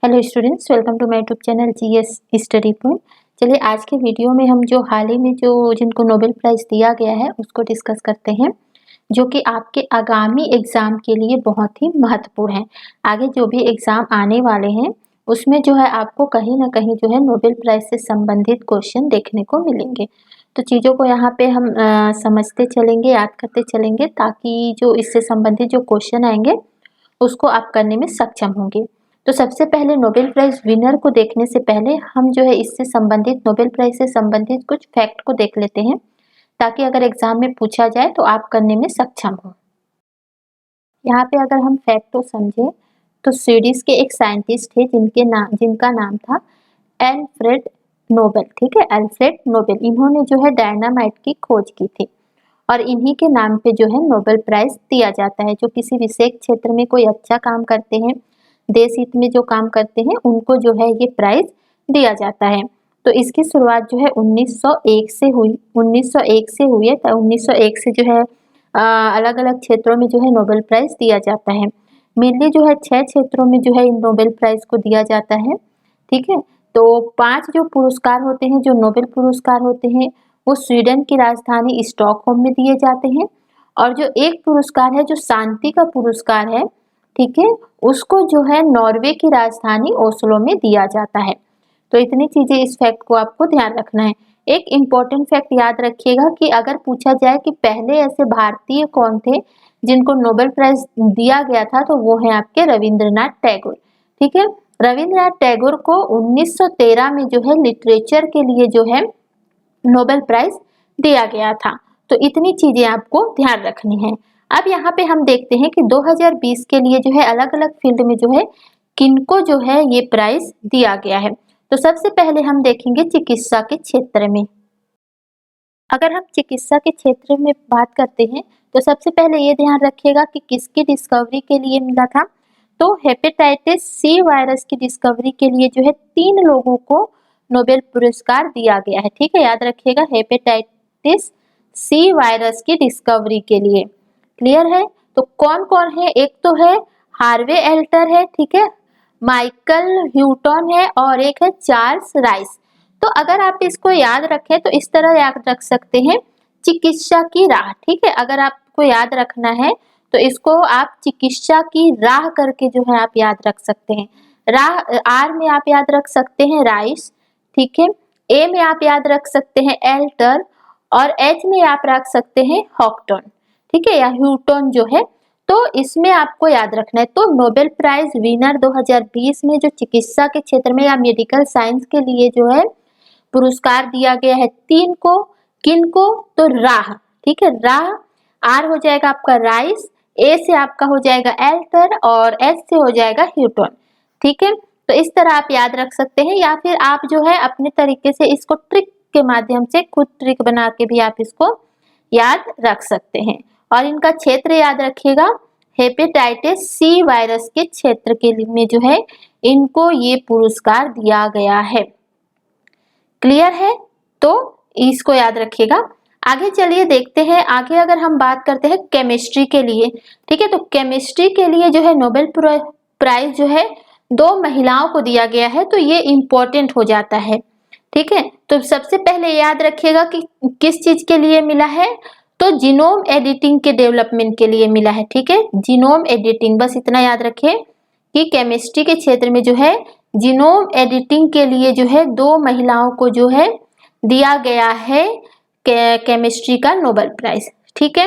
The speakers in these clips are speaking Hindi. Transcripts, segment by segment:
Hello students, welcome to my YouTube channel GS study point. चलिए आज के वीडियो में हम जो हाल ही में जिनको नोबेल प्राइज़ दिया गया है उसको डिस्कस करते हैं, जो कि आपके आगामी एग्ज़ाम के लिए बहुत ही महत्वपूर्ण है। आगे जो भी एग्ज़ाम आने वाले हैं उसमें जो है आपको कहीं ना कहीं जो है नोबेल प्राइज़ से संबंधित क्वेश्चन देखने को मिलेंगे। तो चीज़ों को यहाँ पे हम समझते चलेंगे, याद करते चलेंगे, ताकि जो इससे संबंधित जो क्वेश्चन आएंगे उसको आप करने में सक्षम होंगे। तो सबसे पहले नोबेल प्राइज़ विनर को देखने से पहले हम जो है इससे संबंधित नोबेल प्राइज़ से संबंधित कुछ फैक्ट को देख लेते हैं, ताकि अगर एग्जाम में पूछा जाए तो आप करने में सक्षम हो। यहाँ पे अगर हम फैक्ट को समझें तो स्वीडिश के एक साइंटिस्ट थे जिनका नाम था एल्फ्रेड नोबेल। ठीक है, एल्फ्रेड नोबेल। इन्होंने जो है डायनामाइट की खोज की थी और इन्हीं के नाम पे जो है नोबेल प्राइज़ दिया जाता है। जो किसी विशेष क्षेत्र में कोई अच्छा काम करते हैं, देश हित में जो काम करते हैं, उनको जो है ये प्राइज़ दिया जाता है। तो इसकी शुरुआत जो है 1901 से हुई। 1901 से हुई है, तो 1901 से जो है अलग-अलग क्षेत्रों में जो है नोबेल प्राइज़ दिया जाता है। मेनली जो है 6 क्षेत्रों में जो है इन नोबेल प्राइज़ को दिया जाता है। ठीक है, तो 5 जो पुरस्कार होते हैं, जो नोबेल पुरस्कार होते हैं, वो स्वीडन की राजधानी स्टॉकहोम में दिए जाते हैं। और जो एक पुरस्कार है जो शांति का पुरस्कार है, ठीक है, उसको जो है नॉर्वे की राजधानी ओस्लो में दिया जाता है। तो इतनी चीजें इस फैक्ट को आपको ध्यान रखना है। एक इम्पोर्टेंट फैक्ट याद रखिएगा कि अगर पूछा जाए कि पहले ऐसे भारतीय कौन थे जिनको नोबेल प्राइज दिया गया था, तो वो है आपके रविंद्रनाथ टैगोर। ठीक है, रविंद्रनाथ टैगोर को 1913 में जो है लिटरेचर के लिए जो है नोबेल प्राइज दिया गया था। तो इतनी चीजें आपको ध्यान रखनी है। अब यहाँ पे हम देखते हैं कि 2020 के लिए जो है अलग अलग फील्ड में जो है किनको जो है ये प्राइज दिया गया है। तो सबसे पहले हम देखेंगे चिकित्सा के क्षेत्र में। अगर हम चिकित्सा के क्षेत्र में बात करते हैं तो सबसे पहले ये ध्यान रखिएगा कि किसकी डिस्कवरी के लिए मिला था। तो हेपेटाइटिस सी वायरस की डिस्कवरी के लिए जो है 3 लोगों को नोबेल पुरस्कार दिया गया है। ठीक है, याद रखिएगा, हेपेटाइटिस सी वायरस की डिस्कवरी के लिए। क्लियर है? तो कौन कौन है? एक तो है हार्वे एल्टर है, ठीक है, माइकल ह्यूटन है और एक है चार्ल्स राइस। तो अगर आप इसको याद रखें तो इस तरह याद रख सकते हैं, चिकित्सा की राह। ठीक है, अगर आपको याद रखना है तो इसको आप चिकित्सा की राह करके जो है आप याद रख सकते हैं। राह आर में आप याद रख सकते हैं राइस, ठीक है, ए में आप याद रख सकते हैं एल्टर और एच में आप रख सकते हैं हॉक्टन। ठीक है, या ह्यूटन जो है। तो इसमें आपको याद रखना है। तो नोबेल प्राइज विनर 2020 में जो चिकित्सा के क्षेत्र में या मेडिकल साइंस के लिए जो है पुरस्कार दिया गया है 3 को। किनको? तो राह। ठीक है, राह, आर हो जाएगा आपका राइस, ए से आपका हो जाएगा एल्टर और एच से हो जाएगा ह्यूटन। ठीक है, तो इस तरह आप याद रख सकते हैं, या फिर आप जो है अपने तरीके से इसको ट्रिक के माध्यम से खुद ट्रिक बना के भी आप इसको याद रख सकते हैं। और इनका क्षेत्र याद रखिएगा, हेपेटाइटिस सी वायरस के क्षेत्र के लिए में जो है इनको ये पुरस्कार दिया गया है। क्लियर है? तो इसको याद रखिएगा। आगे चलिए देखते हैं, आगे अगर हम बात करते हैं केमिस्ट्री के लिए। ठीक है, तो केमिस्ट्री के लिए जो है नोबेल प्राइज जो है 2 महिलाओं को दिया गया है, तो ये इंपॉर्टेंट हो जाता है। ठीक है, तो सबसे पहले याद रखिएगा कि किस चीज के लिए मिला है, तो जीनोम एडिटिंग के डेवलपमेंट के लिए मिला है। ठीक है, जीनोम एडिटिंग, बस इतना याद रखें कि केमिस्ट्री के क्षेत्र में जो है जीनोम एडिटिंग के लिए जो है 2 महिलाओं को जो है दिया गया है केमिस्ट्री का नोबेल प्राइज। ठीक है,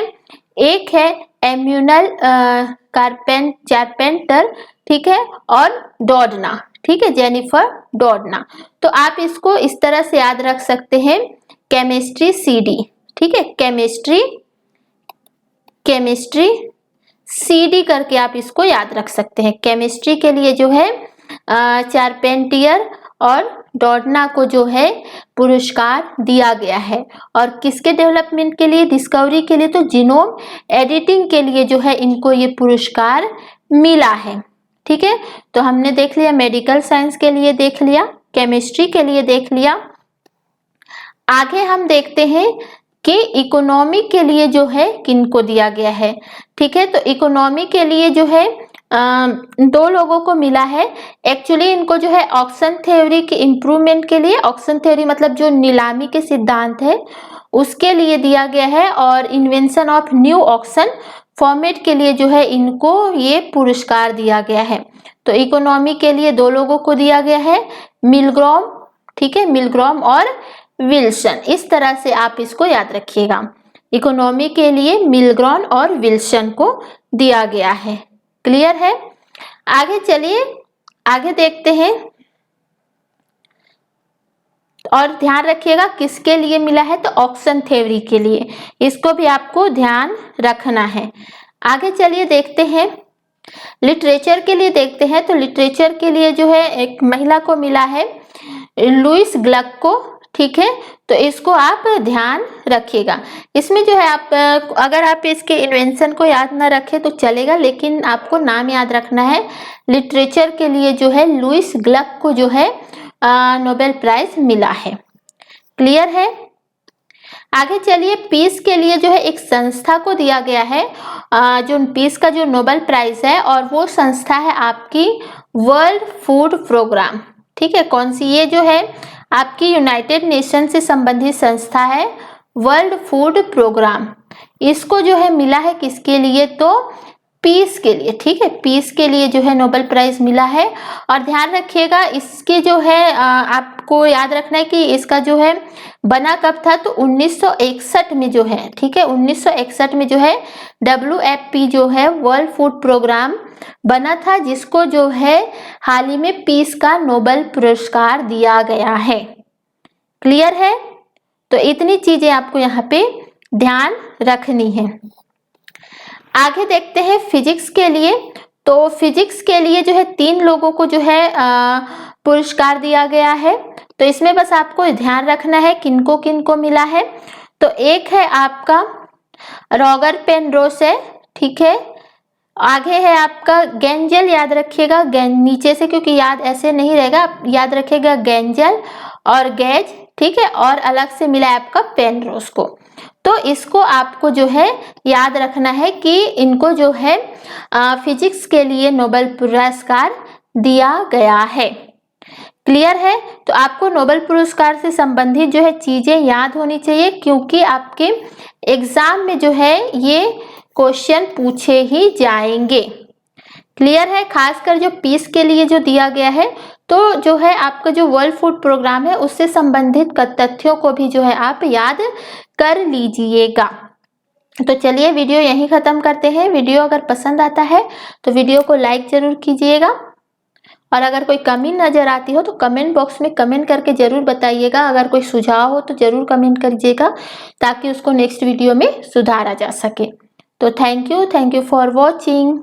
एक है एम्यूनल चारपेंटर, ठीक है, और डॉडना, ठीक है, जेनिफर डॉडना। तो आप इसको इस तरह से याद रख सकते हैं, केमिस्ट्री सीडी। ठीक है, केमिस्ट्री सीडी करके आप इसको याद रख सकते हैं। केमिस्ट्री के लिए जो है चारपेंटियर और डॉडना को जो है पुरस्कार दिया गया है। और किसके डेवलपमेंट के लिए, डिस्कवरी के लिए, तो जीनोम एडिटिंग के लिए जो है इनको ये पुरस्कार मिला है। ठीक है, तो हमने देख लिया मेडिकल साइंस के लिए, देख लिया केमिस्ट्री के लिए, देख लिया। आगे हम देखते हैं कि इकोनॉमी के लिए जो है किनको दिया गया है। ठीक है, तो इकोनॉमी के लिए जो है दो लोगों को मिला है। एक्चुअली इनको जो है ऑक्शन थ्योरी के इम्प्रूवमेंट के लिए, ऑक्शन थ्योरी मतलब जो नीलामी के सिद्धांत है उसके लिए दिया गया है, और invention of new auction format के लिए जो है इनको ये पुरस्कार दिया गया है। तो इकोनॉमी के लिए दो लोगों को दिया गया है, मिलग्रॉम, ठीक है, मिलग्रॉम और विल्सन। इस तरह से आप इसको याद रखिएगा। इकोनॉमी के लिए मिलग्रॉम और विल्सन को दिया गया है। क्लियर है? आगे चलिए, आगे देखते हैं। और ध्यान रखिएगा किसके लिए मिला है, तो ऑक्शन थ्योरी के लिए, इसको भी आपको ध्यान रखना है। आगे चलिए देखते हैं, लिटरेचर के लिए देखते हैं। तो लिटरेचर के लिए जो है एक महिला को मिला है, लुइस ग्लक को, ठीक है। तो इसको आप ध्यान रखिएगा। इसमें जो है आप अगर आप इसके इन्वेंशन को याद ना रखें तो चलेगा, लेकिन आपको नाम याद रखना है। लिटरेचर के लिए जो है लुइस ग्लक को जो है नोबेल प्राइज मिला है। क्लियर है? आगे चलिए, पीस के लिए जो है एक संस्था को दिया गया है जो पीस का जो नोबेल प्राइज है, और वो संस्था है आपकी वर्ल्ड फूड प्रोग्राम, ठीक है। कौन सी? ये जो है आपकी यूनाइटेड नेशन से संबंधित संस्था है, वर्ल्ड फूड प्रोग्राम। इसको जो है मिला है किसके लिए, तो पीस के लिए, ठीक है। पीस के लिए जो है नोबेल प्राइज मिला है। और ध्यान रखिएगा इसके जो है आपको याद रखना है कि इसका जो है बना कब था, तो 1961 में जो है, ठीक है, 1961 में जो है WFP जो है वर्ल्ड फूड प्रोग्राम बना था, जिसको जो है हाल ही में पीस का नोबेल पुरस्कार दिया गया है। क्लियर है? तो इतनी चीजें आपको यहाँ पे ध्यान रखनी है। आगे देखते हैं फिजिक्स के लिए। तो फिजिक्स के लिए जो है 3 लोगों को जो है पुरस्कार दिया गया है। तो इसमें बस आपको ध्यान रखना है किनको किनको मिला है। तो एक है आपका रॉगर पेनरोस है, ठीक है। आगे है आपका गेंजल, याद रखिएगा नीचे से, क्योंकि याद ऐसे नहीं रहेगा, आप याद रखिएगा गेंजल और गेज, ठीक है। और अलग से मिला है आपका पेनरोस को। तो इसको आपको जो है याद रखना है कि इनको जो है फिजिक्स के लिए नोबेल पुरस्कार दिया गया है। क्लियर है? तो आपको नोबेल पुरस्कार से संबंधित जो है चीजें याद होनी चाहिए, क्योंकि आपके एग्जाम में जो है ये क्वेश्चन पूछे ही जाएंगे। क्लियर है? खासकर जो पीस के लिए जो दिया गया है, तो जो है आपका जो वर्ल्ड फूड प्रोग्राम है उससे संबंधित तथ्यों को भी जो है आप याद कर लीजिएगा। तो चलिए वीडियो यहीं खत्म करते हैं। वीडियो अगर पसंद आता है तो वीडियो को लाइक जरूर कीजिएगा, और अगर कोई कमी नजर आती हो तो कमेंट बॉक्स में कमेंट करके जरूर बताइएगा। अगर कोई सुझाव हो तो जरूर कमेंट करिएगा, ताकि उसको नेक्स्ट वीडियो में सुधारा जा सके। तो थैंक यू फॉर वॉचिंग।